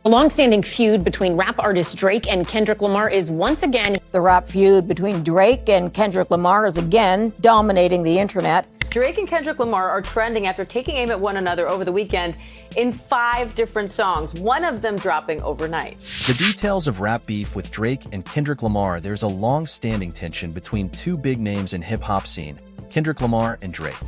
A long-standing feud between rap artist Drake and Kendrick Lamar is once again... The rap feud between Drake and Kendrick Lamar is again dominating the internet. Drake and Kendrick Lamar are trending after taking aim at one another over the weekend in 5 different songs, one of them dropping overnight. The details of rap beef with Drake and Kendrick Lamar. There's a long-standing tension between two big names in hip-hop scene, Kendrick Lamar and Drake.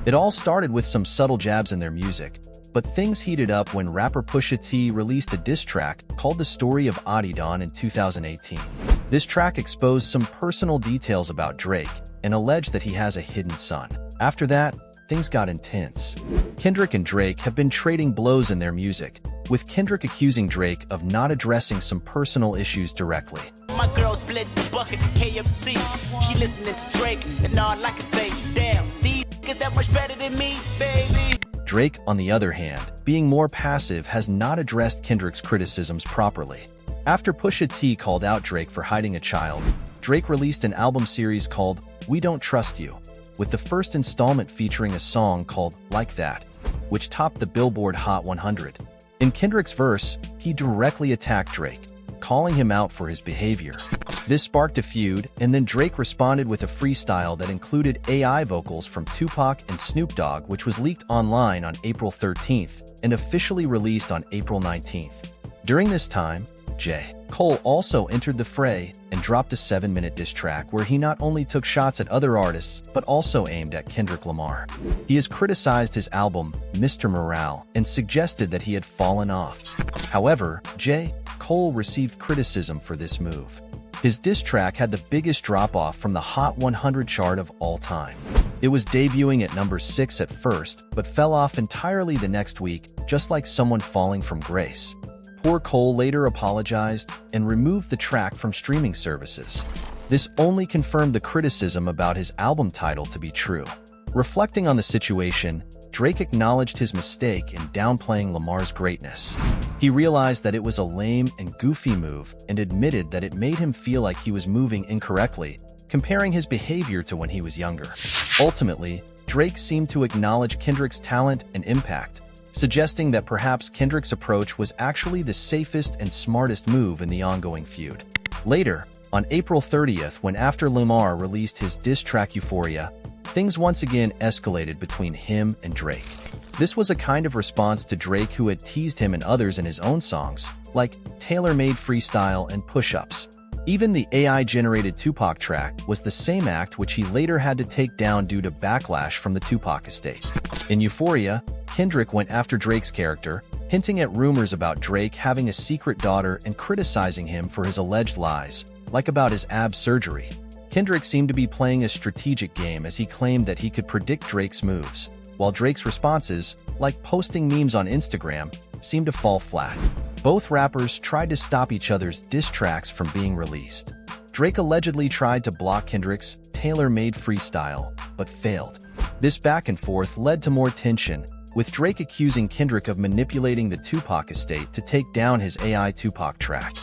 It all started with some subtle jabs in their music, but things heated up when rapper Pusha T released a diss track called The Story of Adidon in 2018. This track exposed some personal details about Drake and alleged that he has a hidden son. After that, things got intense. Kendrick and Drake have been trading blows in their music, with Kendrick accusing Drake of not addressing some personal issues directly. My girl split the bucket KFC. She listening to Drake, and all I can say, damn, these niggas that much better than me, baby. Drake, on the other hand, being more passive, has not addressed Kendrick's criticisms properly. After Pusha T called out Drake for hiding a child, Drake released an album series called We Don't Trust You, with the first installment featuring a song called Like That, which topped the Billboard Hot 100. In Kendrick's verse, he directly attacked Drake, calling him out for his behavior. This sparked a feud, and then Drake responded with a freestyle that included AI vocals from Tupac and Snoop Dogg, which was leaked online on April 13th and officially released on April 19th. During this time, J. Cole also entered the fray and dropped a 7-minute diss track where he not only took shots at other artists, but also aimed at Kendrick Lamar. He has criticized his album, Mr. Morale, and suggested that he had fallen off. However, J. Cole received criticism for this move. His diss track had the biggest drop-off from the Hot 100 chart of all time. It was debuting at number 6 at first, but fell off entirely the next week, just like someone falling from grace. Poor Cole later apologized and removed the track from streaming services. This only confirmed the criticism about his album title to be true. Reflecting on the situation, Drake acknowledged his mistake in downplaying Lamar's greatness. He realized that it was a lame and goofy move and admitted that it made him feel like he was moving incorrectly, comparing his behavior to when he was younger. Ultimately, Drake seemed to acknowledge Kendrick's talent and impact, suggesting that perhaps Kendrick's approach was actually the safest and smartest move in the ongoing feud. Later, on April 30th, when after Lamar released his diss track Euphoria, things once again escalated between him and Drake. This was a kind of response to Drake, who had teased him and others in his own songs, like Tailor-Made Freestyle and Push-Ups. Even the AI-generated Tupac track was the same act, which he later had to take down due to backlash from the Tupac estate. In Euphoria, Kendrick went after Drake's character, hinting at rumors about Drake having a secret daughter and criticizing him for his alleged lies, like about his ab surgery. Kendrick seemed to be playing a strategic game, as he claimed that he could predict Drake's moves, while Drake's responses, like posting memes on Instagram, seemed to fall flat. Both rappers tried to stop each other's diss tracks from being released. Drake allegedly tried to block Kendrick's Tailor-Made Freestyle, but failed. This back and forth led to more tension, with Drake accusing Kendrick of manipulating the Tupac estate to take down his AI Tupac track.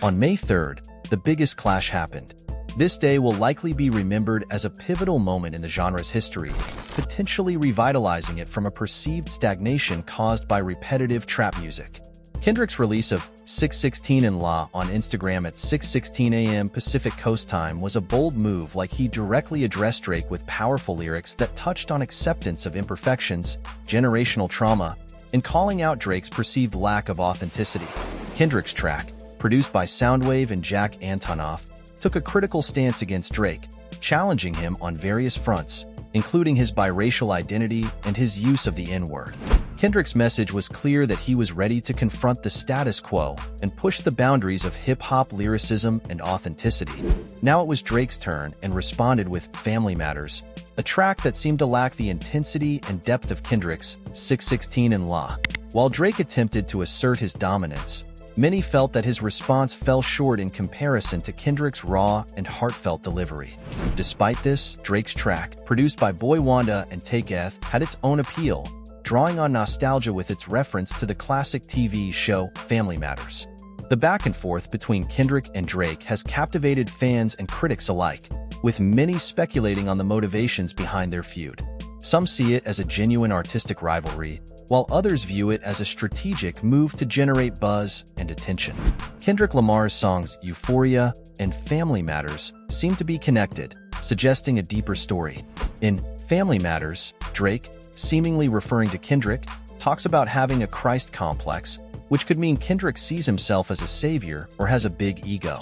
On May 3rd, the biggest clash happened. This day will likely be remembered as a pivotal moment in the genre's history, potentially revitalizing it from a perceived stagnation caused by repetitive trap music. Kendrick's release of 616 in Law on Instagram at 6:16 a.m. Pacific Coast Time was a bold move, like he directly addressed Drake with powerful lyrics that touched on acceptance of imperfections, generational trauma, and calling out Drake's perceived lack of authenticity. Kendrick's track, produced by Soundwave and Jack Antonoff, took a critical stance against Drake, challenging him on various fronts, including his biracial identity and his use of the N-word. Kendrick's message was clear, that he was ready to confront the status quo and push the boundaries of hip-hop lyricism and authenticity. Now it was Drake's turn, and responded with Family Matters, a track that seemed to lack the intensity and depth of Kendrick's 616 in Law. While Drake attempted to assert his dominance, many felt that his response fell short in comparison to Kendrick's raw and heartfelt delivery. Despite this, Drake's track, produced by Boy Wanda and Taketh, had its own appeal, drawing on nostalgia with its reference to the classic TV show Family Matters. The back and forth between Kendrick and Drake has captivated fans and critics alike, with many speculating on the motivations behind their feud. Some see it as a genuine artistic rivalry, while others view it as a strategic move to generate buzz and attention. Kendrick Lamar's songs Euphoria and Family Matters seem to be connected, suggesting a deeper story. In Family Matters, Drake, seemingly referring to Kendrick, talks about having a Christ complex, which could mean Kendrick sees himself as a savior or has a big ego.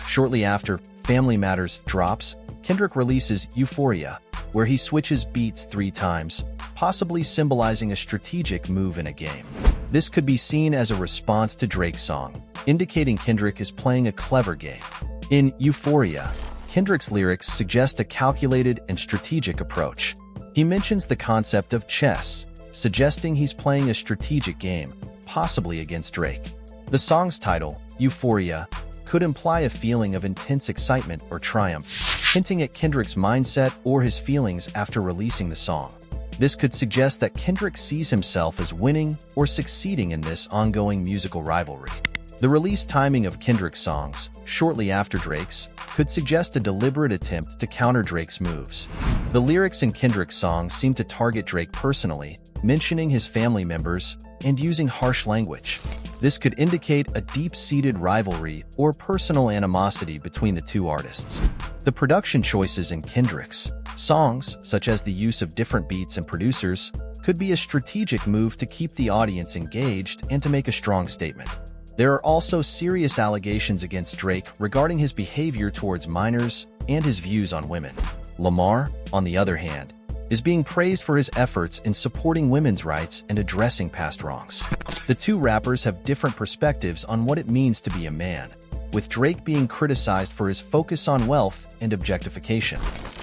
Shortly after Family Matters drops, Kendrick releases Euphoria, where he switches beats 3 times, possibly symbolizing a strategic move in a game. This could be seen as a response to Drake's song, indicating Kendrick is playing a clever game. In Euphoria, Kendrick's lyrics suggest a calculated and strategic approach. He mentions the concept of chess, suggesting he's playing a strategic game, possibly against Drake. The song's title, Euphoria, could imply a feeling of intense excitement or triumph, hinting at Kendrick's mindset or his feelings after releasing the song. This could suggest that Kendrick sees himself as winning or succeeding in this ongoing musical rivalry. The release timing of Kendrick's songs, shortly after Drake's, could suggest a deliberate attempt to counter Drake's moves. The lyrics in Kendrick's songs seem to target Drake personally, mentioning his family members and using harsh language. This could indicate a deep-seated rivalry or personal animosity between the two artists. The production choices in Kendrick's songs, such as the use of different beats and producers, could be a strategic move to keep the audience engaged and to make a strong statement. There are also serious allegations against Drake regarding his behavior towards minors and his views on women. Lamar, on the other hand, is being praised for his efforts in supporting women's rights and addressing past wrongs. The two rappers have different perspectives on what it means to be a man, with Drake being criticized for his focus on wealth and objectification.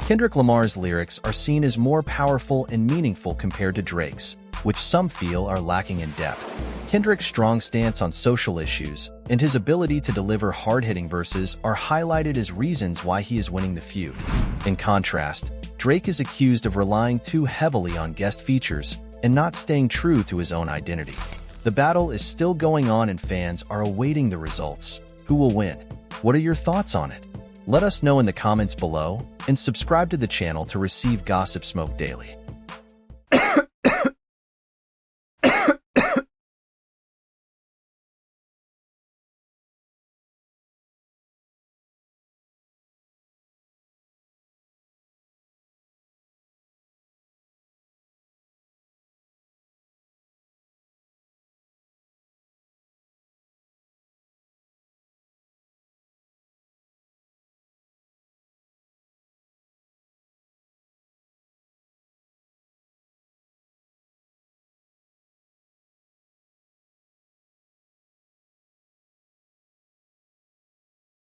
Kendrick Lamar's lyrics are seen as more powerful and meaningful compared to Drake's, which some feel are lacking in depth. Kendrick's strong stance on social issues and his ability to deliver hard-hitting verses are highlighted as reasons why he is winning the feud. In contrast, Drake is accused of relying too heavily on guest features and not staying true to his own identity. The battle is still going on and fans are awaiting the results. Who will win? What are your thoughts on it? Let us know in the comments below and subscribe to the channel to receive Gossip Smoke daily.